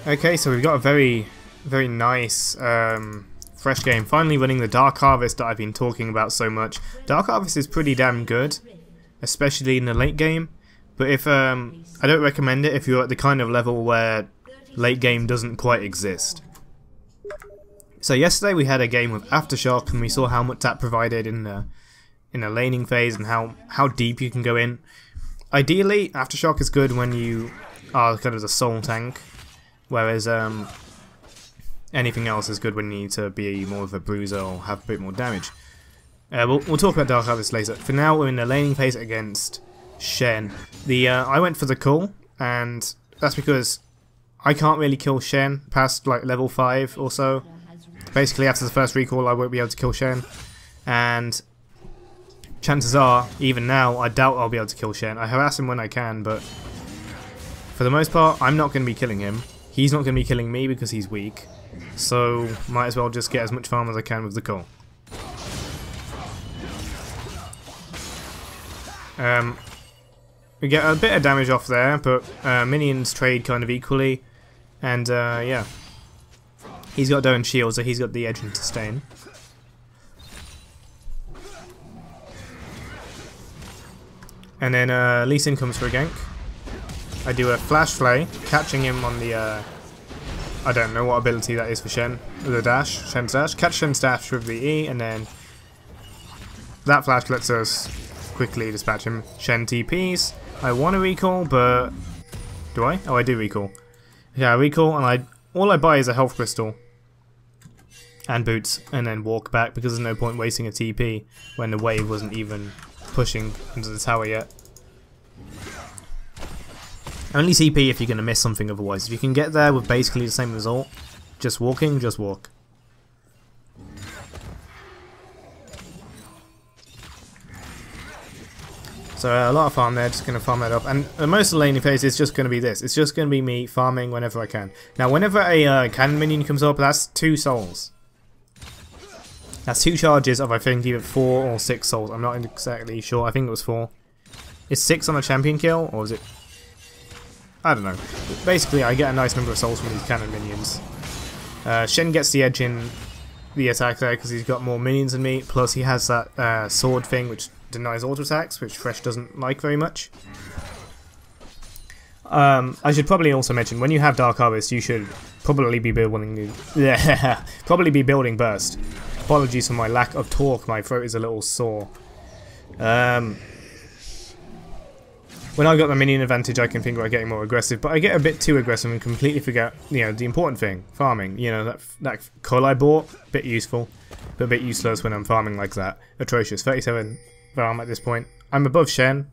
Okay, so we've got a very, very nice Thresh game. Finally running the Dark Harvest that I've been talking about so much. Dark Harvest is pretty damn good, especially in the late game. But if I don't recommend it if you're at the kind of level where late game doesn't quite exist. So yesterday we had a game with Aftershock, and we saw how much that provided in the laning phase and how deep you can go in. Ideally, Aftershock is good when you are kind of the soul tank, whereas anything else is good when you need to be more of a bruiser or have a bit more damage. We'll talk about Dark Harvest later. For now, we're in the laning phase against Shen. I went for the call, and that's because I can't really kill Shen past like level 5 or so. Basically, after the first recall, I won't be able to kill Shen, and chances are, even now, I doubt I'll be able to kill Shen. I harass him when I can, but for the most part, I'm not going to be killing him. He's not going to be killing me because he's weak, so might as well just get as much farm as I can with the call. We get a bit of damage off there, but minions trade kind of equally, and yeah. He's got Doan Shield, so he's got the edge and sustain. And then Lee Sin comes for a gank. I do a flash flay, catching him on the I don't know what ability that is for Shen. The dash, Shen's dash. Catch Shen's dash with the E, and then that flash lets us quickly dispatch him. Shen TPs. I want to recall, but do I? Oh, I do recall. Yeah, I recall, and all I buy is a health crystal and boots, and then walk back because there's no point wasting a TP when the wave wasn't even pushing into the tower yet. Only TP if you're going to miss something otherwise. If you can get there with basically the same result, just walking, just walk. So a lot of farm there, just going to farm that up. And most of the laning phase is just going to be this. It's just going to be me farming whenever I can. Now whenever a cannon minion comes up, that's 2 souls. That's 2 charges of I think either 4 or 6 souls. I'm not exactly sure. I think it was 4. Is 6 on a champion kill, or is it? I don't know. Basically, I get a nice number of souls from these cannon minions. Shen gets the edge in the attack there because he's got more minions than me. Plus, he has that sword thing which denies auto attacks, which Thresh doesn't like very much. I should probably also mention when you have Dark Harvest, you should probably be building building burst. Apologies for my lack of talk. My throat is a little sore. When I got the minion advantage, I can think about getting more aggressive, but I get a bit too aggressive and completely forget, you know, the important thing, farming. You know, that coal I bought, a bit useful, but a bit useless when I'm farming like that. Atrocious. 37 farm at this point. I'm above Shen,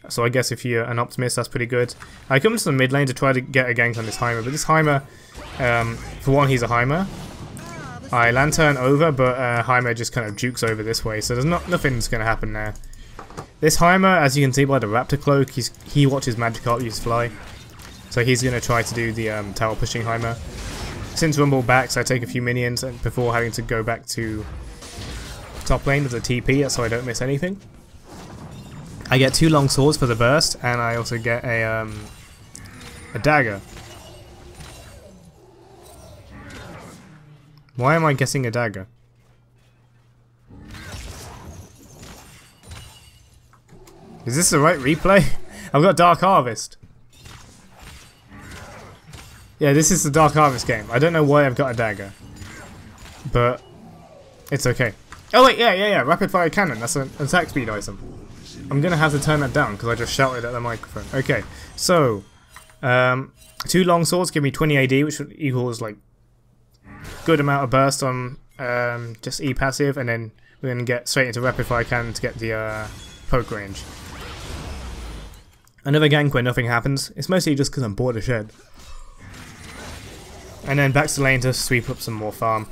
so I guess if you're an optimist, that's pretty good. I come to the mid lane to try to get a gank on this Heimer, but this Heimer, for one, he's a Heimer. I lantern over, but Heimer just kind of jukes over this way, so there's nothing's going to happen there. This Heimer, as you can see by the Raptor Cloak, he watches Magikarp use Fly. So he's going to try to do the tower pushing Heimer. Since Rumble backs, I take a few minions before having to go back to top lane with a TP, so I don't miss anything. I get 2 long swords for the burst, and I also get a dagger. Why am I guessing a dagger? Is this the right replay? I've got Dark Harvest. Yeah, this is the Dark Harvest game. I don't know why I've got a dagger, but it's okay. Oh wait, yeah. Rapid fire cannon. That's an attack speed item. I'm gonna have to turn that down because I just shouted at the microphone. Okay, so 2 long swords give me 20 AD, which equals like good amount of burst on just E passive, and then we're gonna get straight into rapid fire cannon to get the poke range. Another gank where nothing happens. It's mostly just because I'm bored of shed. And then back to lane to sweep up some more farm.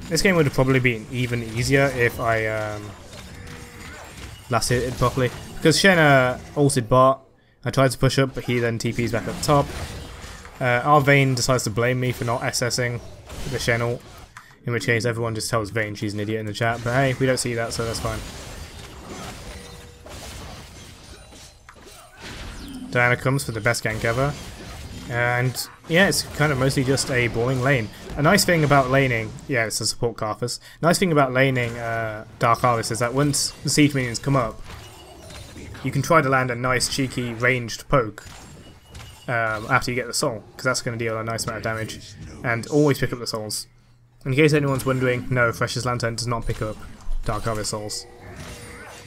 This game would have probably been even easier if I last hit it properly. Because Shen ulted bot, I tried to push up, but he then TPs back up top. Our Vayne decides to blame me for not SSing the Shen ult, in which case everyone just tells Vayne she's an idiot in the chat, but hey, we don't see that, so that's fine. Diana comes for the best gank ever. And yeah, it's kind of mostly just a boring lane. A nice thing about laning, yeah, it's a support Karthus. Nice thing about laning Dark Harvest is that once the siege minions come up, you can try to land a nice cheeky ranged poke after you get the soul, because that's going to deal a nice amount of damage. And always pick up the souls. In case anyone's wondering, no, Thresh's Lantern does not pick up Dark Harvest souls.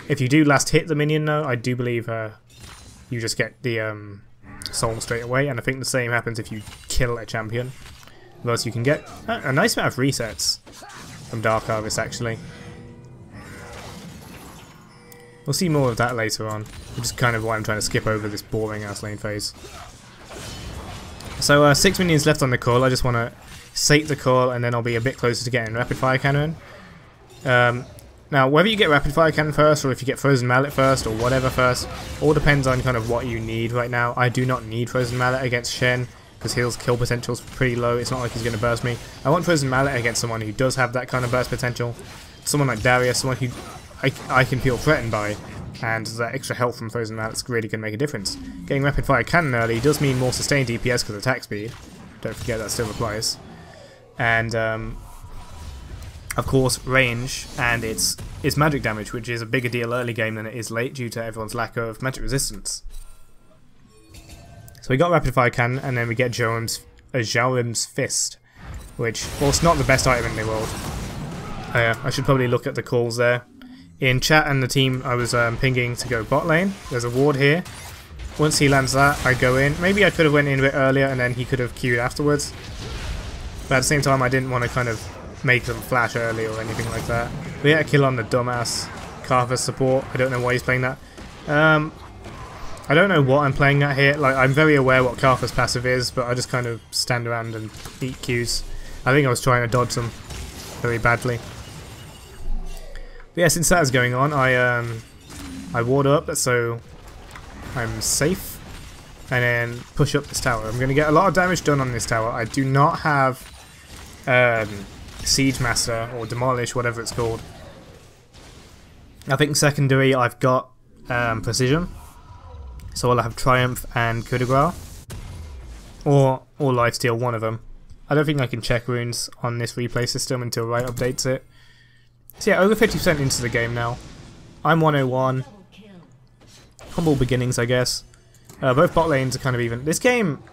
If you do last hit the minion though, I do believe you just get the soul straight away, and I think the same happens if you kill a champion. Thus you can get a nice amount of resets from Dark Harvest actually. We'll see more of that later on, which is kind of why I'm trying to skip over this boring ass lane phase. So 6 minions left on the call. I just want to sate the call and then I'll be a bit closer to getting Rapid Fire Cannon. Now whether you get Rapid Fire Cannon first or if you get Frozen Mallet first or whatever first, all depends on kind of what you need right now. I do not need Frozen Mallet against Shen because his kill potential is pretty low. It's not like he's going to burst me. I want Frozen Mallet against someone who does have that kind of burst potential. Someone like Darius, someone who I can feel threatened by, and that extra health from Frozen Mallet's really going to make a difference. Getting Rapid Fire Cannon early does mean more sustained DPS because of attack speed. Don't forget that still applies. And of course range and its magic damage, which is a bigger deal early game than it is late due to everyone's lack of magic resistance. So we got Rapid Fire Cannon and then we get Jaurum's Fist, which, well, it's not the best item in the world. I should probably look at the calls there. In chat and the team I was pinging to go bot lane. There's a ward here. Once he lands that, I go in. Maybe I could have went in a bit earlier and then he could have queued afterwards. But at the same time I didn't want to kind of make them flash early or anything like that. We get a kill on the dumbass Karthus support. I don't know why he's playing that. I don't know what I'm playing at here. Like, I'm very aware what Karthus passive is, but I just kind of stand around and eat Qs. I think I was trying to dodge them very badly. But yeah, since that is going on, I ward up so I'm safe, and then push up this tower. I'm going to get a lot of damage done on this tower. I do not have Siege Master or Demolish, whatever it's called. I think secondary I've got Precision, so I'll have Triumph and Coup de Grace, or Lifesteal, one of them. I don't think I can check runes on this replay system until Riot updates it. So yeah, over 50% into the game now. I'm 101. Humble beginnings, I guess. Both bot lanes are kind of even. This game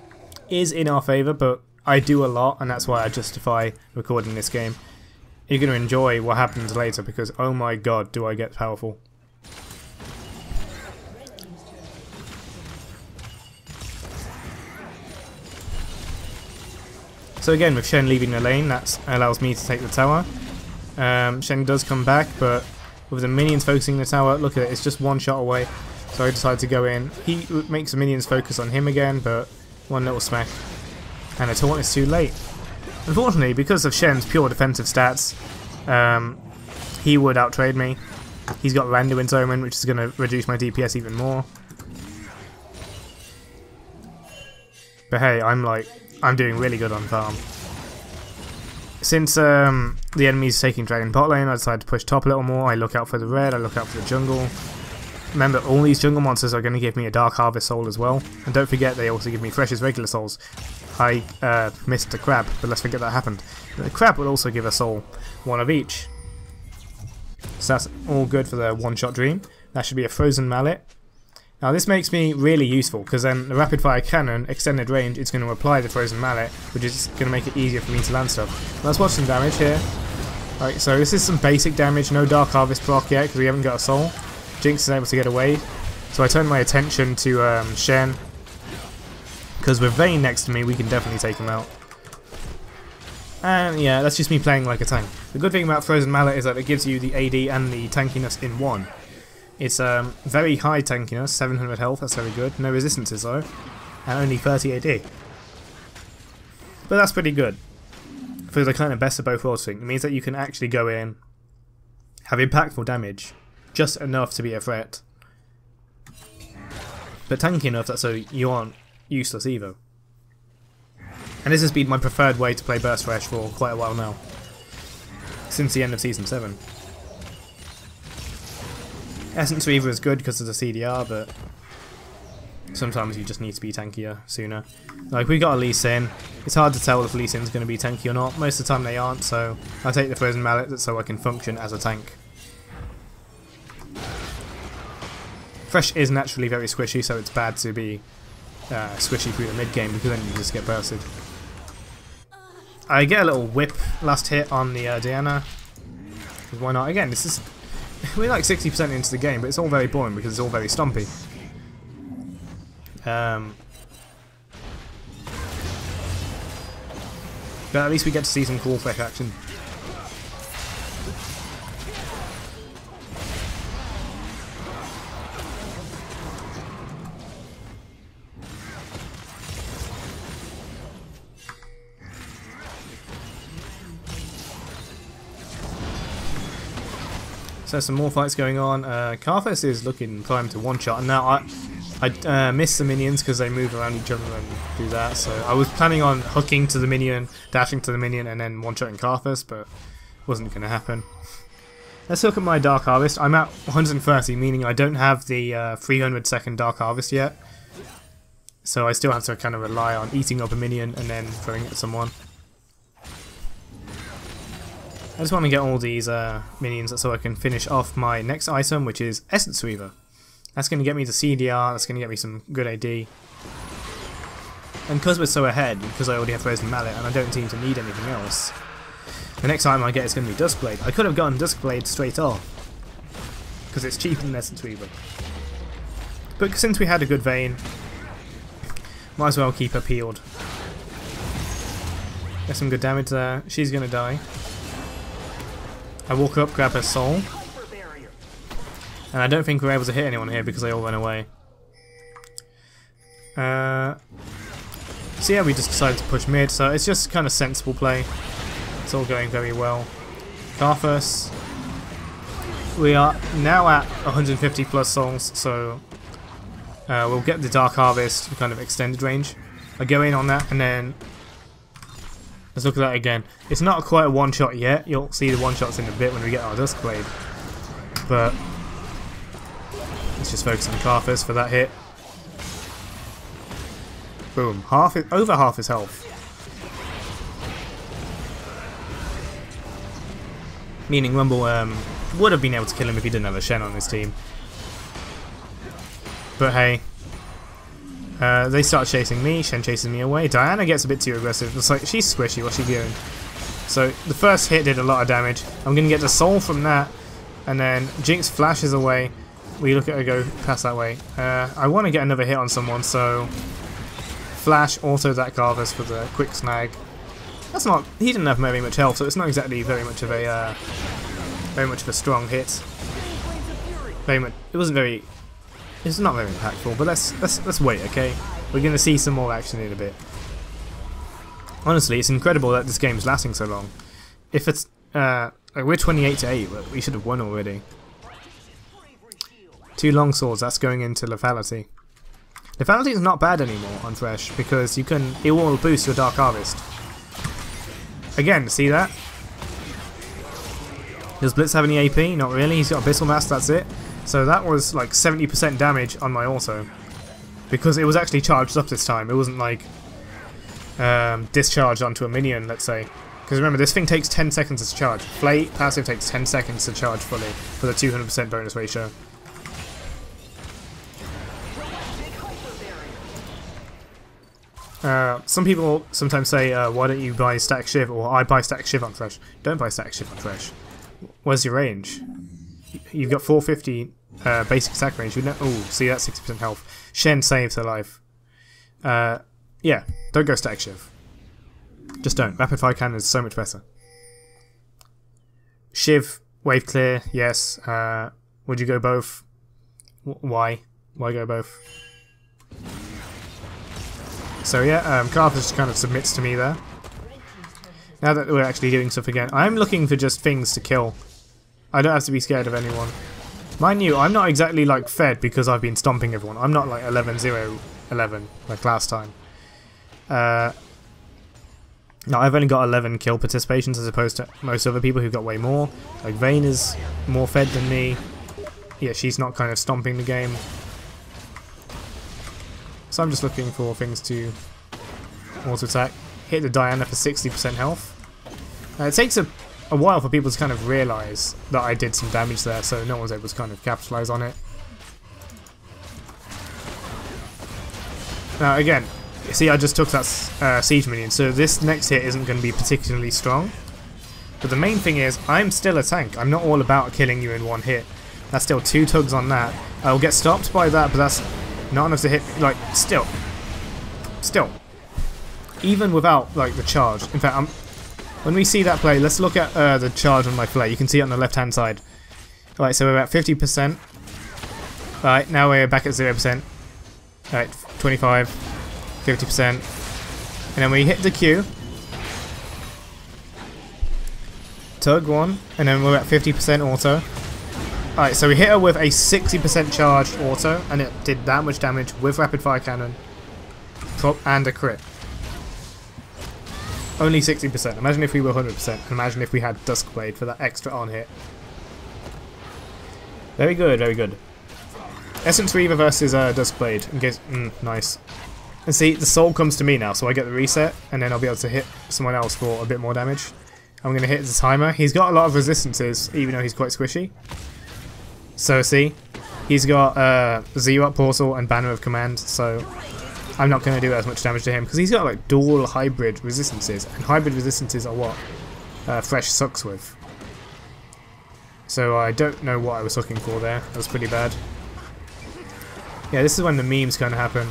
is in our favour, but I do a lot, and that's why I justify recording this game. You're going to enjoy what happens later, because oh my god, do I get powerful. So again, with Shen leaving the lane, that allows me to take the tower. Shen does come back, but with the minions focusing the tower, look at it, it's just one shot away. So I decided to go in. He makes the minions focus on him again, but one little smack. And the taunt is too late. Unfortunately, because of Shen's pure defensive stats, he would outtrade me. He's got Randuin's Omen, which is going to reduce my DPS even more. But hey, I'm doing really good on farm. Since the enemy's taking Dragon bot lane, I decided to push top a little more. I look out for the red, I look out for the jungle. Remember, all these jungle monsters are going to give me a Dark Harvest soul as well. And don't forget, they also give me Thresh's regular souls. I missed the crab, but let's forget that happened. The crab will also give a soul, one of each. So that's all good for the one-shot dream. That should be a Frozen Mallet. Now this makes me really useful, because then the Rapid Fire Cannon, extended range, it's going to apply the Frozen Mallet, which is going to make it easier for me to land stuff. Let's watch some damage here. Alright, so this is some basic damage, no Dark Harvest proc yet, because we haven't got a soul. Jinx is able to get away, so I turn my attention to Shen, because with Vayne next to me, we can definitely take him out. And yeah, that's just me playing like a tank. The good thing about Frozen Mallet is that it gives you the AD and the tankiness in one. It's very high tankiness, 700 health, that's very good. No resistances though, and only 30 AD. But that's pretty good for the kind of best of both worlds thing. It means that you can actually go in, have impactful damage, just enough to be a threat, but tanky enough that so you aren't useless either. And this has been my preferred way to play Burst Thresh for quite a while now, since the end of Season 7. Essence Reaver is good because of the CDR, but sometimes you just need to be tankier sooner. Like, we got a Lee Sin. It's hard to tell if Lee Sin's going to be tanky or not. Most of the time they aren't, so I take the Frozen Mallet so I can function as a tank. Thresh is naturally very squishy, so it's bad to be squishy through the mid game because then you just get bursted. I get a little whip last hit on the Diana. Why not? Again, this is we're like 60% into the game, but it's all very boring because it's all very stumpy. But at least we get to see some cool Thresh action. So some more fights going on. Karthus is looking primed to one-shot, and now I miss the minions because they move around each other and do that. So I was planning on hooking to the minion, dashing to the minion, and then one-shotting Karthus, but wasn't going to happen. Let's look at my Dark Harvest. I'm at 130, meaning I don't have the 300-second Dark Harvest yet. So I still have to kind of rely on eating up a minion and then throwing it at someone. I just want to get all these minions so I can finish off my next item, which is Essence Weaver. That's going to get me to CDR, that's going to get me some good AD. And because we're so ahead, because I already have Frozen Mallet and I don't seem to need anything else, the next item I get is going to be Duskblade. I could have gotten Duskblade straight off, because it's cheaper than Essence Weaver. But since we had a good Vayne, might as well keep her peeled. Get some good damage there. She's going to die. I walk up, grab her soul, and I don't think we're able to hit anyone here because they all run away. So yeah, we just decided to push mid, so it's just kind of sensible play. It's all going very well. Karthus, we are now at 150 plus souls, so we'll get the Dark Harvest kind of extended range. I go in on that, and then let's look at that again. It's not quite a one-shot yet. You'll see the one-shots in a bit when we get our Duskblade. But let's just focus on Karthus for that hit. Boom. Over half his health. Meaning Rumble would have been able to kill him if he didn't have a Shen on his team. But hey. They start chasing me, Shen chases me away, Diana gets a bit too aggressive, it's like, she's squishy, what's she doing? So the first hit did a lot of damage, I'm going to get the soul from that, and then Jinx flashes away, we look at her go past that way. I want to get another hit on someone, so flash, auto that Karthus for the quick snag. That's not, he didn't have very much health, so it's not exactly very much of a strong hit. It wasn't very... It's not very impactful, but let's wait, okay? We're going to see some more action in a bit. Honestly, it's incredible that this game's lasting so long. If it's like we're 28-8, but we should have won already. 2 long swords, that's going into lethality. Lethality is not bad anymore on Thresh because it will boost your Dark Harvest. Again, see that? Does Blitz have any AP? Not really. He's got Abyssal Mass, that's it. So that was like 70% damage on my auto. Because it was actually charged up this time. It wasn't like discharged onto a minion, let's say. Because remember, this thing takes 10 seconds to charge. Flay passive takes 10 seconds to charge fully for the 200% bonus ratio. Some people sometimes say, why don't you buy Static Shiv? Or I buy Static Shiv on Thresh. Don't buy Static Shiv on Thresh. Where's your range? You've got 450 basic attack range. Oh, see, that's 60% health. Shen saves her life. Yeah, don't go Static Shiv. Just don't. Rapid Fire Cannon is so much better. Shiv, wave clear, yes. Would you go both? Why? Why go both? So yeah, Karthus just kind of submits to me there. Now that we're actually doing stuff again, I'm looking for just things to kill. I don't have to be scared of anyone. Mind you, I'm not exactly like fed because I've been stomping everyone. I'm not like 11-0-11 like last time. No, I've only got 11 kill participations as opposed to most other people who've got way more. Like Vayne is more fed than me. Yeah, she's not kind of stomping the game. So I'm just looking for things to auto attack. Hit the Diana for 60% health. It takes a while for people to kind of realise that I did some damage there, so no one's able to kind of capitalise on it. Now again, see, I just took that siege minion, so this next hit isn't going to be particularly strong. But the main thing is, I'm still a tank. I'm not all about killing you in one hit. That's still 2 tugs on that. I'll get stopped by that, but that's not enough to hit. Like, still. Even without like the charge. In fact, when we see that play, let's look at the charge on my play. You can see it on the left hand side. Alright, so we're at 50%. Alright, now we're back at 0%. Alright, 25, 50%. And then we hit the Q. Tug 1, and then we're at 50% auto. Alright, so we hit her with a 60% charged auto, and it did that much damage with rapid fire cannon and a crit. Only 60%. Imagine if we were 100%. Imagine if we had Duskblade for that extra on hit. Very good, very good. Essence Reaver versus Duskblade. In case, nice. And see, the soul comes to me now, so I get the reset, and then I'll be able to hit someone else for a bit more damage. I'm going to hit the timer. He's got a lot of resistances, even though he's quite squishy. So see, he's got Zero-Up Portal and Banner of Command, so I'm not going to do as much damage to him, because he's got like dual hybrid resistances, and hybrid resistances are what Thresh sucks with. So I don't know what I was looking for there. That was pretty bad. Yeah, this is when the memes kind of happen.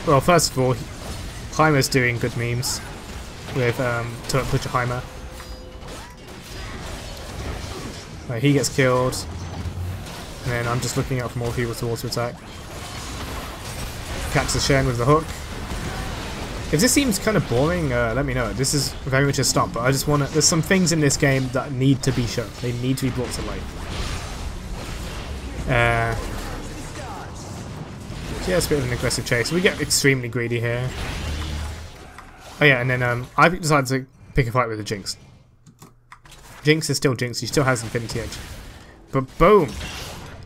Well, first of all, Heimer's doing good memes with Turret Pusher Heimer. He gets killed, and then I'm just looking out for more people to auto attack. Catch the Shen with the hook. If this seems kind of boring, let me know. This is very much a stomp, but I just want to. There's some things in this game that need to be shown. They need to be brought to light. So yeah, it's a bit of an aggressive chase. We get extremely greedy here. Oh yeah, and then I've decided to pick a fight with the Jinx. Jinx is still Jinx. She still has Infinity Edge. But boom!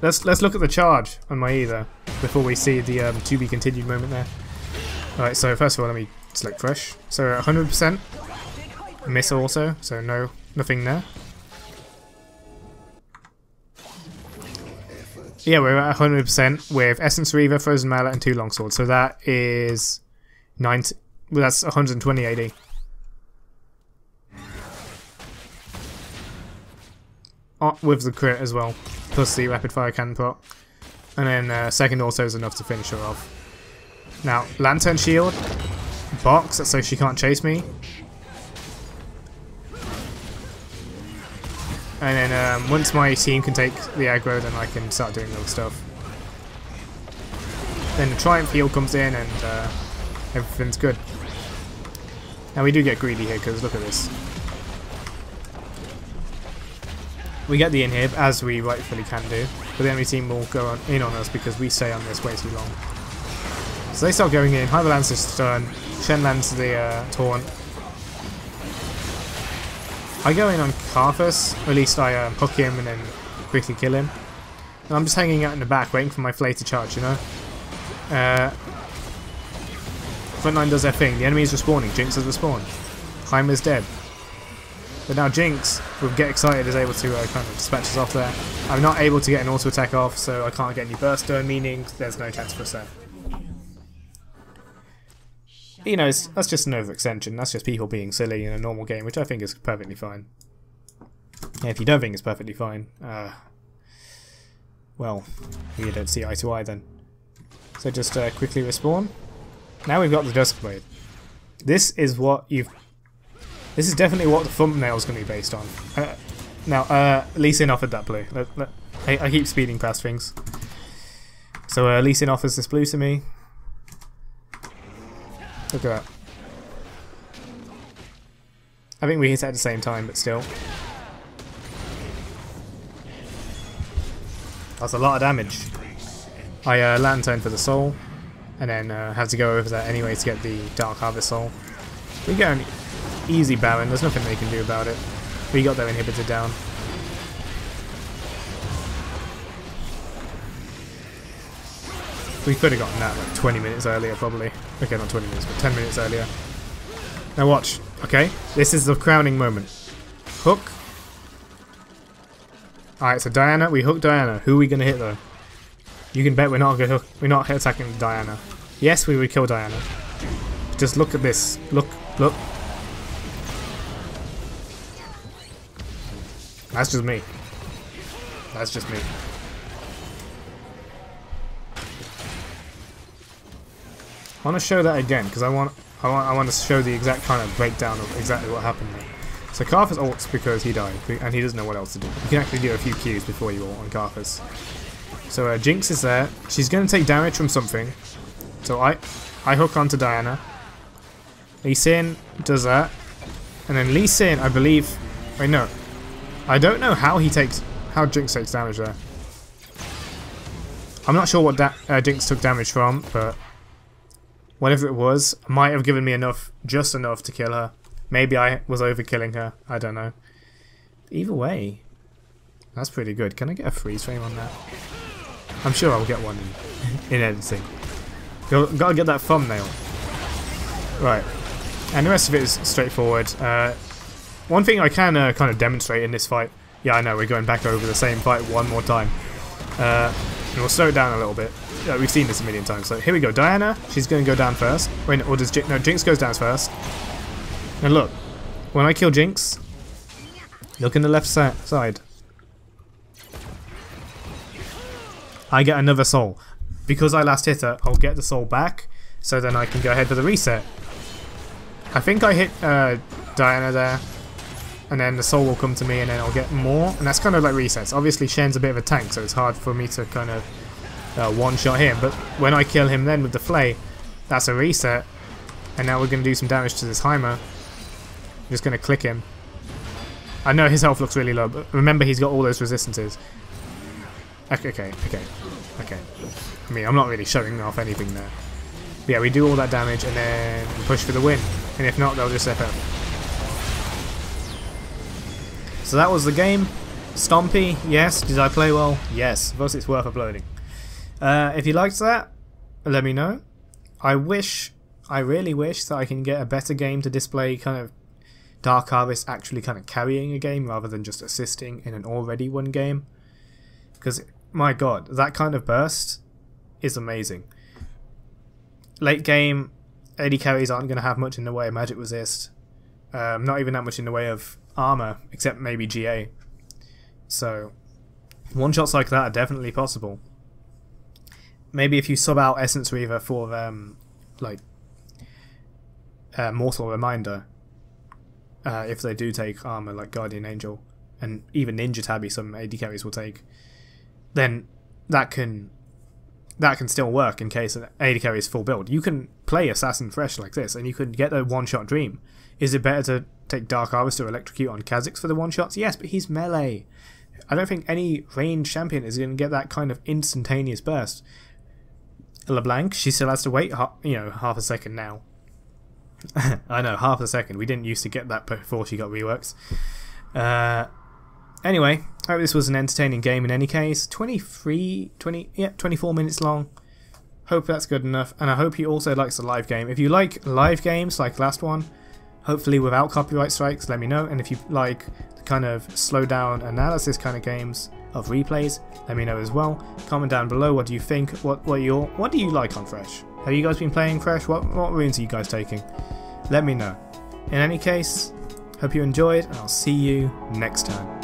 Let's look at the charge on my either before we see the to be continued moment there. Alright, so first of all, let me select Thresh. So 100%. Miss also, so nothing there. Yeah, we're at 100% with Essence Reaver, Frozen Mallet, and 2 Longswords. So that is 90. Well, that's 120 AD. With the crit as well, plus the rapid fire cannon pot. And then second also is enough to finish her off. Now, Lantern Shield, box, so she can't chase me. And then once my team can take the aggro, then I can start doing other stuff. Then the Triumph Heal comes in and everything's good. Now we do get greedy here because look at this. We get the inhib, as we rightfully can do, but the enemy team will go in on us because we stay on this way too long. So they start going in, Heimer lands his turn, Shen lands the taunt. I go in on Karthus, or at least I hook him and then quickly kill him. And I'm just hanging out in the back waiting for my Flay to charge, you know. Frontline does their thing, the enemy is respawning, Jinx has respawned. Heimer's dead. But now Jinx, with Get Excited, is able to kind of dispatch us off there. I'm not able to get an auto attack off, so I can't get any burst stone, meaning there's no chance for a set. You know, that's just an overextension. That's just people being silly in a normal game, which I think is perfectly fine. Yeah, if you don't think it's perfectly fine, well, you don't see eye to eye then. So just quickly respawn. Now we've got the Duskblade. This is what you've. This is definitely what the thumbnail is going to be based on. Now, Lee Sin offered that blue. I keep speeding past things. So Lee Sin offers this blue to me. Look at that. I think we hit it at the same time, but still. That's a lot of damage. I Lantern for the soul, and then have to go over that anyway to get the Dark Harvest soul. We get an easy Baron, there's nothing they can do about it. We got their inhibitor down. We could have gotten that like 20 minutes earlier, probably. Okay, not 20 minutes, but 10 minutes earlier. Now watch. Okay, this is the crowning moment. Hook. Alright, so Diana, we hook Diana. Who are we gonna hit though? You can bet we're not attacking Diana. Yes, we would kill Diana. Just look at this. Look, look. That's just me. That's just me. I want to show that again because I want to show the exact kind of breakdown of exactly what happened there. So Karthus ults because he died and he doesn't know what else to do. You can actually do a few Qs before you ult on Karthus. So Jinx is there. She's going to take damage from something. So I hook onto Diana. Lee Sin does that, and then Lee Sin, I believe. Wait, no, I don't know how Jinx takes damage there. I'm not sure what Jinx took damage from, but whatever it was, might have given me just enough to kill her. Maybe I was overkilling her. I don't know. Either way, that's pretty good. Can I get a freeze frame on that? I'm sure I'll get one in editing. Gotta get that thumbnail. Right. And the rest of it is straightforward. One thing I can kind of demonstrate in this fight. Yeah, I know, we're going back over the same fight one more time. And we'll slow it down a little bit. Yeah, we've seen this a million times. So here we go. Diana, she's going to go down first. Wait, or does Jinx? No, Jinx goes down first. And look, when I kill Jinx, look in the left side. I get another soul. Because I last hit her, I'll get the soul back. So then I can go ahead with the reset. I think I hit Diana there, and then the soul will come to me, and then I'll get more, and that's kind of like resets. Obviously Shen's a bit of a tank, so it's hard for me to kind of one-shot him, but when I kill him then with the flay, that's a reset, and now we're going to do some damage to this Heimer. I'm just going to click him. I know his health looks really low, but remember he's got all those resistances. Okay. I mean, I'm not really showing off anything there. But yeah, we do all that damage and then push for the win. And if not, they'll just FF. So that was the game. Stompy, yes. Did I play well? Yes. Thus it's worth uploading. If you liked that, let me know. I really wish that I can get a better game to display kind of Dark Harvest actually kind of carrying a game rather than just assisting in an already won game. Because, my god, that kind of burst is amazing. Late game, AD carries aren't going to have much in the way of magic resist. Not even that much in the way of armor, except maybe GA. So, one-shots like that are definitely possible. Maybe if you sub out Essence Reaver for, Mortal Reminder, if they do take armor like Guardian Angel, and even Ninja Tabby some AD carries will take, then that can still work in case an AD carry is full build. You can play Assassin Thresh like this, and you can get the one-shot Dream. Is it better to take Dark Harvest or Electrocute on Kha'Zix for the one-shots? Yes, but he's melee. I don't think any ranged champion is going to get that kind of instantaneous burst. LeBlanc, she still has to wait, half a second now. I know, half a second. We didn't used to get that before she got reworks. Anyway, I hope this was an entertaining game in any case. 24 minutes long. Hope that's good enough. And I hope you also likes the live game. If you like live games like last one, hopefully without copyright strikes, let me know. And if you like the kind of slow down analysis kind of games of replays, let me know as well. Comment down below, what do you think? What do you like on Thresh? Have you guys been playing Thresh? What runes are you guys taking? Let me know. In any case, hope you enjoyed, and I'll see you next time.